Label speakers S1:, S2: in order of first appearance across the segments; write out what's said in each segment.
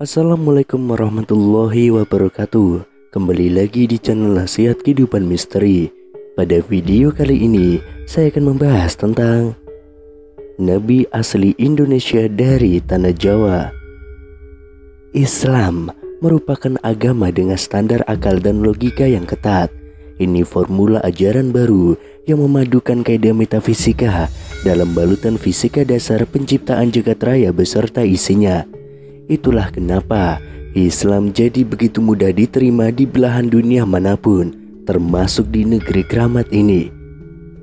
S1: Assalamualaikum warahmatullahi wabarakatuh. Kembali lagi di channel Nasihat Kehidupan Misteri. Pada video kali ini saya akan membahas tentang Nabi asli Indonesia dari Tanah Jawa. Islam merupakan agama dengan standar akal dan logika yang ketat. Ini formula ajaran baru yang memadukan kaidah metafisika dalam balutan fisika dasar penciptaan jagat raya beserta isinya. Itulah kenapa Islam jadi begitu mudah diterima di belahan dunia manapun, termasuk di negeri keramat ini.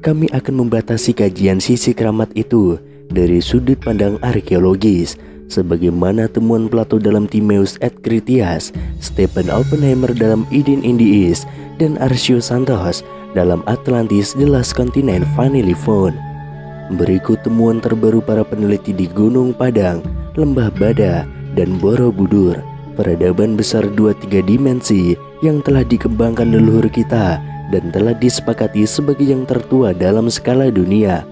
S1: Kami akan membatasi kajian sisi keramat itu dari sudut pandang arkeologis, sebagaimana temuan Plato dalam Timaeus et Critias, Stephen Oppenheimer dalam Eden in the East, dan Arshio Santos dalam Atlantis The Last Continent Finally Found. Berikut temuan terbaru para peneliti di Gunung Padang, Lembah Bada, dan Borobudur, peradaban besar 2-3 dimensi yang telah dikembangkan leluhur kita dan telah disepakati sebagai yang tertua dalam skala dunia.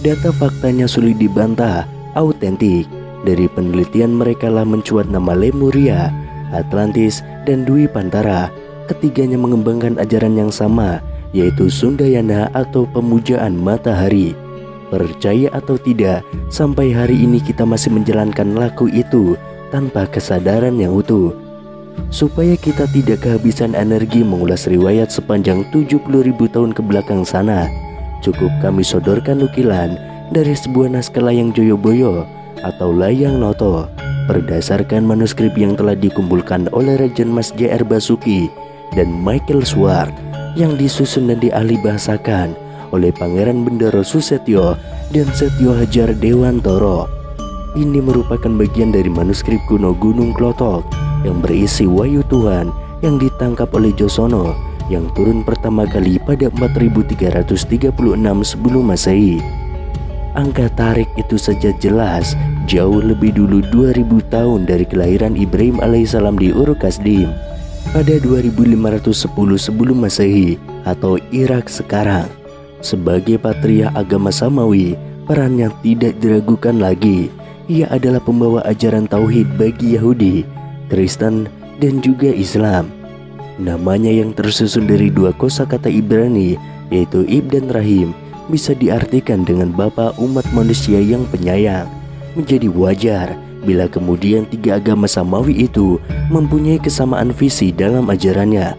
S1: Data faktanya sulit dibantah, autentik. Dari penelitian mereka lah mencuat nama Lemuria, Atlantis, dan Dwi Pantara. Ketiganya mengembangkan ajaran yang sama, yaitu Sundayana atau pemujaan matahari. Percaya atau tidak, sampai hari ini kita masih menjalankan laku itu tanpa kesadaran yang utuh. Supaya kita tidak kehabisan energi mengulas riwayat sepanjang 70.000 tahun ke belakang sana, cukup kami sodorkan nukilan dari sebuah naskah Layang Joyoboyo atau Layang Noto berdasarkan manuskrip yang telah dikumpulkan oleh Raden Mas J.R. Basuki dan Michael Swart, yang disusun dan diahli bahasakan oleh Pangeran Bendoro Susetyo dan Setyo Hajar Dewantoro. Ini merupakan bagian dari manuskrip kuno Gunung Klothok yang berisi wahyu Tuhan yang ditangkap oleh Josono yang turun pertama kali pada 4336 sebelum Masehi. Angka tarik itu saja jelas jauh lebih dulu 2000 tahun dari kelahiran Ibrahim alaihissalam di Ur Kasdim pada 2510 sebelum Masehi atau Irak sekarang. Sebagai patria agama Samawi, perannya tidak diragukan lagi. Ia adalah pembawa ajaran tauhid bagi Yahudi, Kristen, dan juga Islam. Namanya yang tersusun dari dua kosakata Ibrani, yaitu Ib dan Rahim, bisa diartikan dengan Bapa umat manusia yang penyayang. Menjadi wajar bila kemudian tiga agama Samawi itu mempunyai kesamaan visi dalam ajarannya.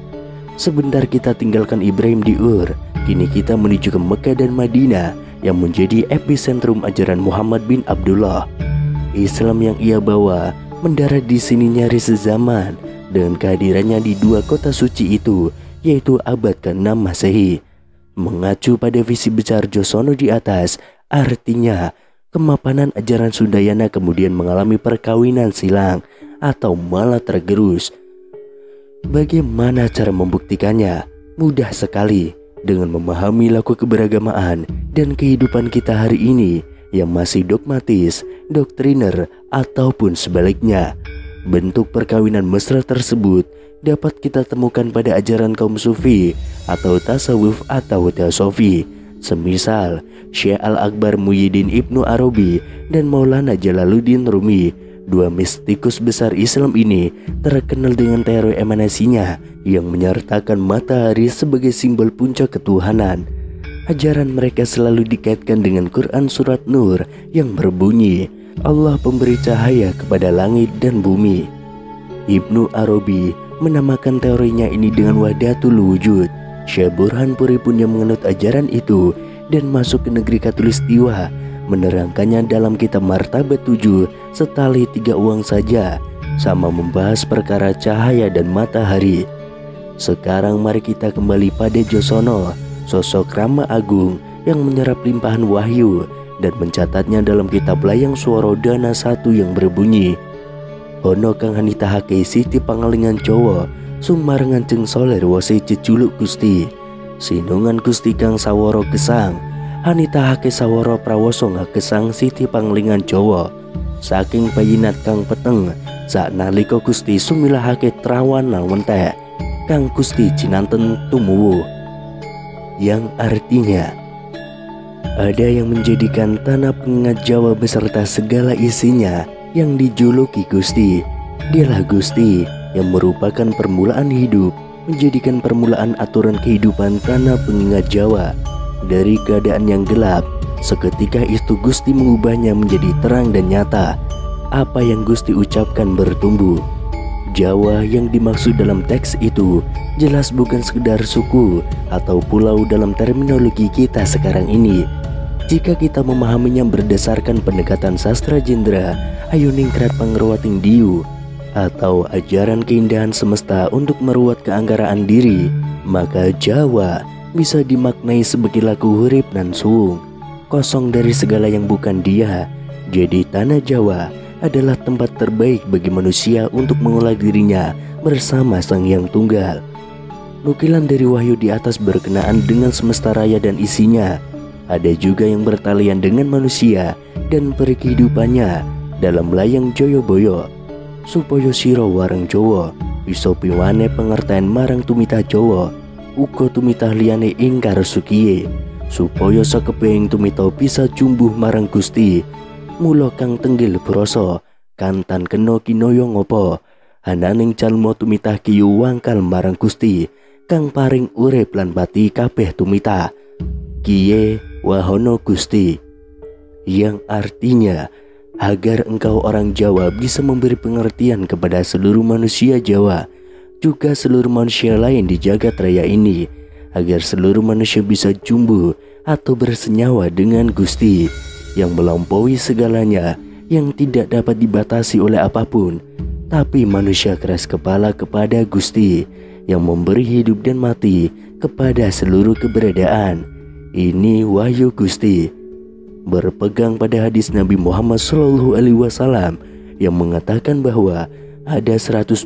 S1: Sebentar kita tinggalkan Ibrahim di Ur, kini kita menuju ke Mekah dan Madinah yang menjadi epicentrum ajaran Muhammad bin Abdullah. Islam yang ia bawa mendarat di sini nyaris sezaman dengan kehadirannya di dua kota suci itu, yaitu abad ke-6 Masehi. Mengacu pada visi besar Josono di atas, artinya kemapanan ajaran Sundayana kemudian mengalami perkawinan silang atau malah tergerus. Bagaimana cara membuktikannya? Mudah sekali, dengan memahami laku keberagamaan dan kehidupan kita hari ini yang masih dogmatis, doktriner, ataupun sebaliknya. Bentuk perkawinan mesra tersebut dapat kita temukan pada ajaran kaum sufi atau tasawuf atau teosofi, semisal Syekh Al-Akbar Muhyiddin Ibnu Arabi dan Maulana Jalaluddin Rumi. Dua mistikus besar Islam ini terkenal dengan teori emanasinya yang menyertakan matahari sebagai simbol puncak ketuhanan. Ajaran mereka selalu dikaitkan dengan Quran surat Nur yang berbunyi, Allah pemberi cahaya kepada langit dan bumi. Ibnu Arabi menamakan teorinya ini dengan Wahdatul Wujud. Syekh Burhanpuri pun yang menganut ajaran itu dan masuk ke negeri Katulistiwa menerangkannya dalam kitab Martabat 7 setali 3 uang saja, sama membahas perkara cahaya dan matahari. Sekarang mari kita kembali pada Josono, sosok Rama Agung yang menyerap limpahan wahyu dan mencatatnya dalam kitab Layang Swara Dana 1 yang berbunyi, Ono kang hanitahake Siti Pangalingan Jawa sumarengan ceng soler wase ceculuk Gusti, sinungan Gusti kang sawara gesang hanitahake sawara prawoso ngagesang Siti Panglingan Jawa saking payinat kang peteng sak nalika Gusti sumilahake trawan nang wentek kang Gusti jinanten tumuwuh, yang artinya ada yang menjadikan tanah pengingat Jawa beserta segala isinya yang dijuluki Gusti Dialah Gusti yang merupakan permulaan hidup, menjadikan permulaan aturan kehidupan tanah pengingat Jawa. Dari keadaan yang gelap, seketika itu Gusti mengubahnya menjadi terang dan nyata. Apa yang Gusti ucapkan bertumbuh. Jawa yang dimaksud dalam teks itu jelas bukan sekedar suku atau pulau dalam terminologi kita sekarang ini. Jika kita memahaminya berdasarkan pendekatan sastra jendra, ayo ningkrat pangerwating diu, atau ajaran keindahan semesta untuk meruat keanggaraan diri, maka Jawa bisa dimaknai sebagai laku hurip nan suung, kosong dari segala yang bukan dia. Jadi tanah Jawa adalah tempat terbaik bagi manusia untuk mengolah dirinya bersama Sang Hyang Tunggal. Nukilan dari wahyu di atas berkenaan dengan semesta raya dan isinya. Ada juga yang bertalian dengan manusia dan perkehidupannya dalam layang Joyoboyo. Supaya siro warang Jowo bisa piwane pengertian marang tumita Jowo, uga tumita liyane ingkar sukiye, supaya sakepeng tumita bisa jumbuh marang Gusti. Mula kang tenggil broso kantan kena kinoyo ngopo, ananing jalma tumitah kiyu wangkal marang Gusti kang paring urip lan pati kabeh tumita. Kiye wahono Gusti, yang artinya agar engkau orang Jawa bisa memberi pengertian kepada seluruh manusia Jawa, juga seluruh manusia lain di jagat raya ini, agar seluruh manusia bisa jumbuh atau bersenyawa dengan Gusti yang melampaui segalanya, yang tidak dapat dibatasi oleh apapun. Tapi manusia keras kepala kepada Gusti yang memberi hidup dan mati kepada seluruh keberadaan. Ini wahyu Gusti. Berpegang pada hadis Nabi Muhammad SAW yang mengatakan bahwa ada 124.000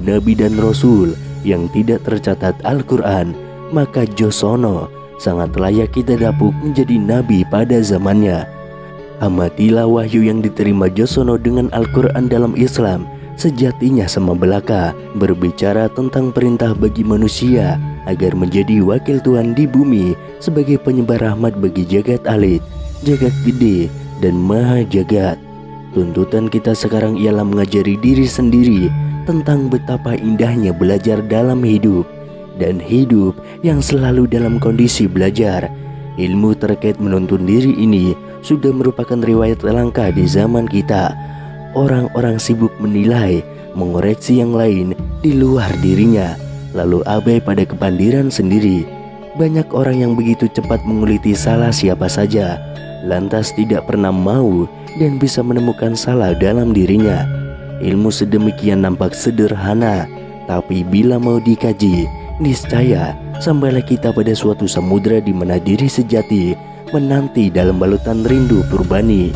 S1: nabi dan rasul yang tidak tercatat Al-Quran, maka Josono sangat layak kita dapuk menjadi nabi pada zamannya. Amatilah wahyu yang diterima Josono dengan Al-Quran dalam Islam, sejatinya sama belaka berbicara tentang perintah bagi manusia agar menjadi wakil Tuhan di bumi sebagai penyebar rahmat bagi jagat alit, jagat gede, dan maha jagat. Tuntutan kita sekarang ialah mengajari diri sendiri tentang betapa indahnya belajar dalam hidup, dan hidup yang selalu dalam kondisi belajar. Ilmu terkait menuntun diri ini sudah merupakan riwayat langka di zaman kita. Orang-orang sibuk menilai, mengoreksi yang lain di luar dirinya, lalu abai pada kepandiran sendiri. Banyak orang yang begitu cepat menguliti salah siapa saja, lantas tidak pernah mau dan bisa menemukan salah dalam dirinya. Ilmu sedemikian nampak sederhana, tapi bila mau dikaji, niscaya sampailah kita pada suatu samudra di mana diri sejati menanti dalam balutan rindu purbani.